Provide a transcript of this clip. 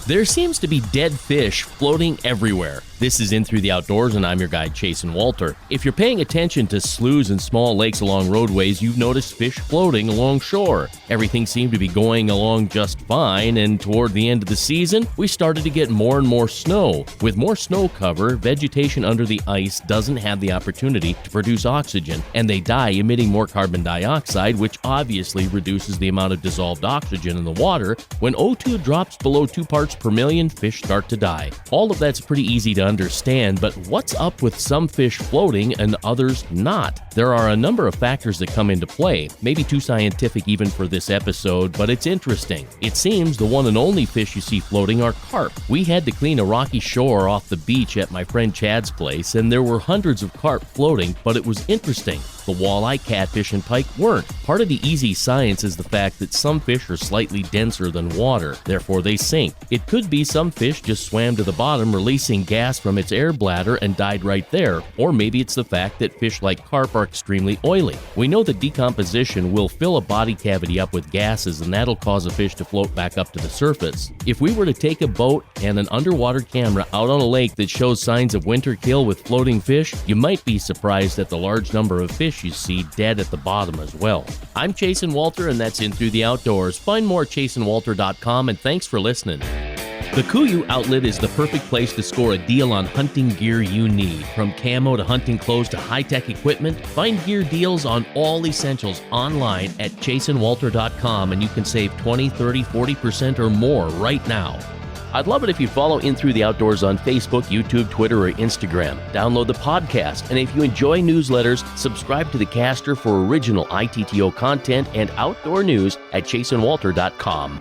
There seems to be dead fish floating everywhere. This is In Through the Outdoors, and I'm your guide, Chasen Walter. If you're paying attention to sloughs and small lakes along roadways, you've noticed fish floating along shore. Everything seemed to be going along just fine, and toward the end of the season, we started to get more and more snow. With more snow cover, vegetation under the ice doesn't have the opportunity to produce oxygen, and they die emitting more carbon dioxide, which obviously reduces the amount of dissolved oxygen in the water. When O2 drops below 2 parts per million, fish start to die. All of that's pretty easy to understand, but what's up with some fish floating and others not? There are a number of factors that come into play, maybe too scientific even for this episode, but it's interesting. It seems the one and only fish you see floating are carp. We had to clean a rocky shore off the beach at my friend Chad's place, and there were hundreds of carp floating, but it was interesting. The walleye, catfish, and pike weren't. Part of the easy science is the fact that some fish are slightly denser than water, therefore they sink. It could be some fish just swam to the bottom, releasing gas from its air bladder and died right there, or maybe it's the fact that fish like carp are extremely oily. We know that decomposition will fill a body cavity up with gases, and that'll cause a fish to float back up to the surface. If we were to take a boat and an underwater camera out on a lake that shows signs of winterkill with floating fish, you might be surprised at the large number of fish you see dead at the bottom as well. I'm Chasen Walter, and that's In Through the Outdoors. Find more at chasenwalter.com, and thanks for listening. The Kuyu outlet is the perfect place to score a deal on hunting gear you need. From camo to hunting clothes to high-tech equipment, find gear deals on all essentials online at chasenwalter.com, and you can save 20, 30, 40% or more right now. I'd love it if you follow In Through the Outdoors on Facebook, YouTube, Twitter, or Instagram. Download the podcast, and if you enjoy newsletters, subscribe to the Caster for original ITTO content and outdoor news at chasenwalter.com.